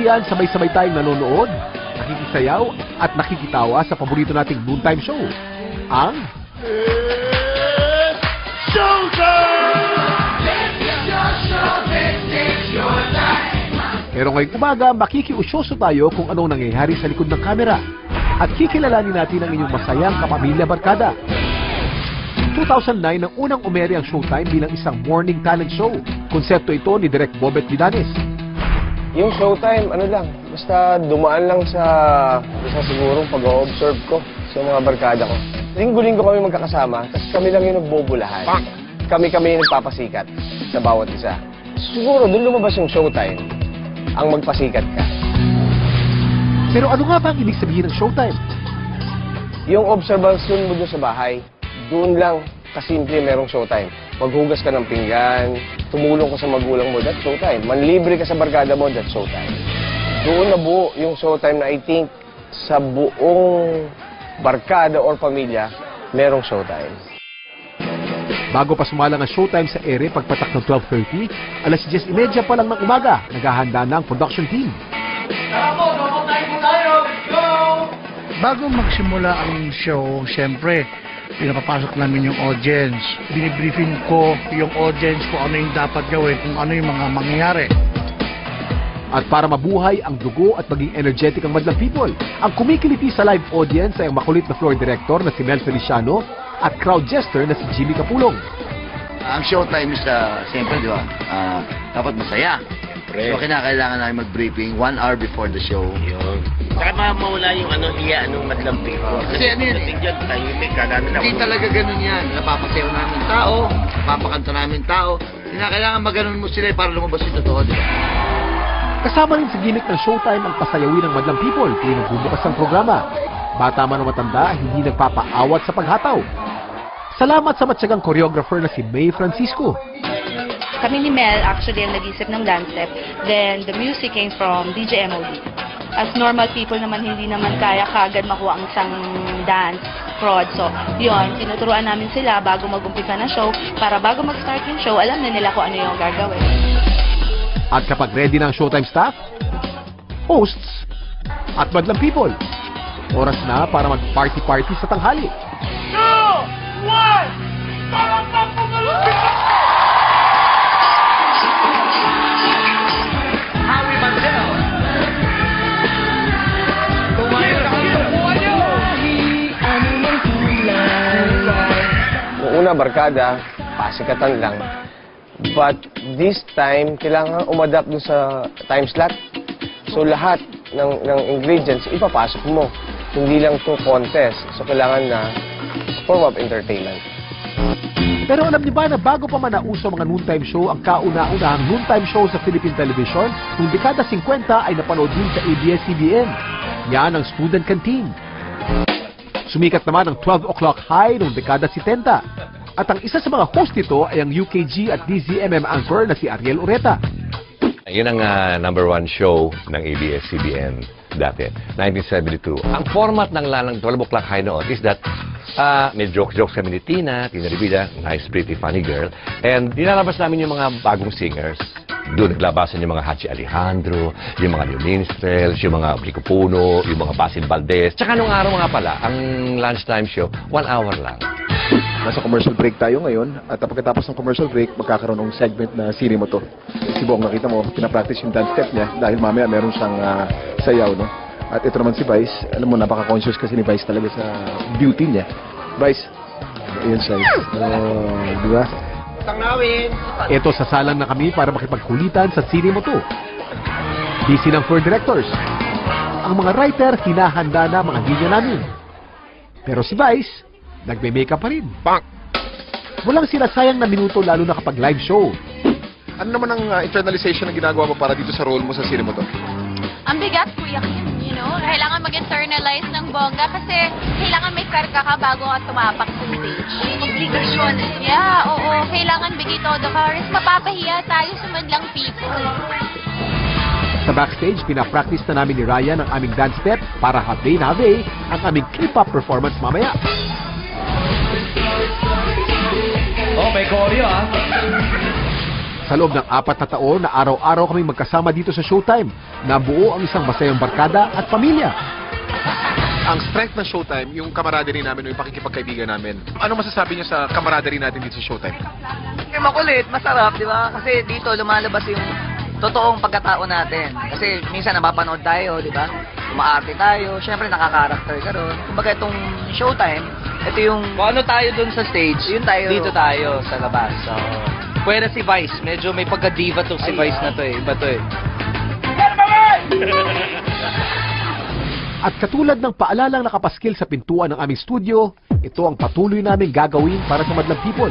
yan, sabay-sabay tayong nanonood, nakikisayaw at nakikitawa sa paborito nating noontime show, ang Pero ngayong umaga, makikiusyoso tayo kung anong nangyayari sa likod ng kamera at kikilalanin natin ang inyong masayang kapamilya barkada. 2009 nang unang umere ang Showtime bilang isang morning talent show. Konsepto ito ni Direk Bobet Vidanes. Yung Showtime, ano lang, basta dumaan lang sa isa sigurong pag-o-observe ko sa mga barkada ko. Linggo-linggo kami magkakasama, tapos kami lang yung nagbubulahan. Kami-kami yung nagpapasikat sa bawat isa. Siguro, doon lumabas yung Showtime, ang magpasikat ka. Pero ano nga ba ang ibig sabihin ng Showtime? Yung observation mo doon sa bahay, doon lang kasimple merong Showtime. Maghugas ka ng pinggan, tumulong ka sa magulang mo, that's Showtime. Manlibre ka sa barkada mo, that's Showtime. Doon nabuo yung Showtime na I think sa buong barkada or pamilya, merong Showtime. Bago pa sumalang ang Showtime sa ere pagpatak ng 12:30, alas 10:30 pa lang ng umaga, naghahanda na ang production team. Bago magsimula ang show, siyempre, pinapapasok namin yung audience. Binibriefing ko yung audience kung ano yung dapat gawin, kung ano yung mga mangyayari. At para mabuhay ang dugo at maging energetic ang madlang people, ang kumikiliti sa live audience ay ang makulit na floor director na si Mel Feliciano at crowd jester na si Jimmy Capulong. Ang Showtime is, siyempre, di ba, dapat masaya. So, kinakailangan namin mag-briefing 1 hour before the show. Yun. Saka mawala yung iya, madlang people. Kasi ano yun, dyan, tahimik ka namin hindi talaga ganun yan. Napapasayaw namin tao, napapakanta namin tao. Kinakailangan maganon mo sila para lumabas yung totoo, di ba? Kasama rin sa gimmick ng Showtime ang pasayawin ng madlang people tuwing nagbubukas ang programa. Bata man o matanda, hindi nagpapaawat sa paghataw. Salamat sa matyagang choreographer na si May Francisco. Kami ni Mel actually ang nag-isip ng dance step. Then the music came from DJ MOD. As normal people naman, hindi naman kaya kagad makuha ang isang dance prod. So, yun, tinuturuan namin sila bago mag-umpisa na show para bago mag-start yung show, alam na nila kung ano yung gagawin. At kapag ready na ang Showtime staff, hosts, at madlang people, oras na para mag-party-party sa tanghali. Noong una, barkada, pasikatan lang. But this time, kailangan umadapt dun sa time slot. So lahat ng ingredients, ipapasok mo. Hindi lang to contest. So kailangan na form of entertainment. Pero alam niyo ba na bago pa man nauso mga noontime show, ang kauna-unahang noontime show sa Philippine television, noong dekada 50 ay napanood din sa ABS-CBN. Yan ang Student Canteen. Sumikat naman ang 12 o'clock high noong dekada 70. At ang isa sa mga host nito ay ang UKG at DZMM anchor na si Ariel Ureta. Yun ang #1 show ng ABS-CBN dati, 1972. Ang format ng 12 o'clock high noon is that may jokes kami ni Tina Rivida, nice, pretty, funny girl. And dinalabas namin yung mga bagong singers. Doon naglabasan yung mga Hachi Alejandro, yung mga New Minstrels, yung mga Blico Puno, yung mga Basil Valdez. Tsaka nung araw nga pala, ang lunchtime show, 1 hour lang. Nasa commercial break tayo ngayon at pagkatapos ng commercial break, magkakaroon ng segment na Siri Mo To. Si Bong, nakita mo, pinapractice yung dance step niya dahil mamaya meron siyang sayaw, no? At ito naman si Vice, alam mo, napaka-conscious kasi ni Vice talaga sa beauty niya. Vice, ayun siya. Di ba? Ito, sasalang na kami para makipagkulitan sa Siri Mo To. Busy ng floor directors. Ang mga writer, hinahanda na mga linya namin. Pero si Vice, nagme-makeup pa rin. Walang sinasayang na minuto lalo na kapag live show. Ano naman ang internalization na ginagawa mo para dito sa role mo sa Siri Mo To? Ang bigat, Kuya Kim, you know? Kailangan mag-internalize ng bongga kasi kailangan may karga ka bago ka tumapak sa stage. Obligasyon. Yeah, oo. Kailangan bigay todo ka. Or mapapahiya tayo sa madlang people. Sa backstage, pinapractice na namin ni Ryan ang aming dance step para have ang aming K-pop performance mamaya. Oh, may choreo Sa loob ng 4 na taon na araw-araw kaming magkasama dito sa Showtime, nabuo ang isang masayang barkada at pamilya. Ang strength ng Showtime, yung camaraderie namin, yung pakikipagkaibigan namin. Ano masasabi niyo sa camaraderie natin dito sa Showtime? Makulit, masarap, di ba? Kasi dito lumalabas yung totoong pagkatao natin. Kasi minsan napapanood tayo, di ba? Umaarte tayo, syempre nakaka-character ka ron. Kumbaga itong Showtime, ito yung... Kung ano tayo dun sa stage, yun tayo. Dito tayo sa labas. So, pwede si Vice, medyo may pagka-diva to si Vice na to eh. Iba to eh. At katulad ng paalalang nakapaskil sa pintuan ng aming studio, ito ang patuloy namin gagawin para sa Madlang People.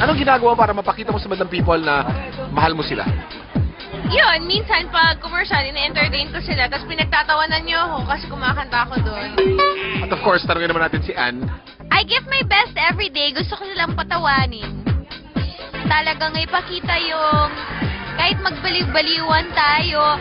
Anong ginagawa para mapakita mo sa Madlang People na mahal mo sila? Yun, minsan pag commercial, ina-entertain ko sila, tapos pinagtatawanan niyo ako kasi kumakanta ako doon. At of course, tanungin naman natin si Ann. I give my best every day. Gusto ko silang patawanin. Talagang ipakita yung kahit magbaliw-baliwan tayo,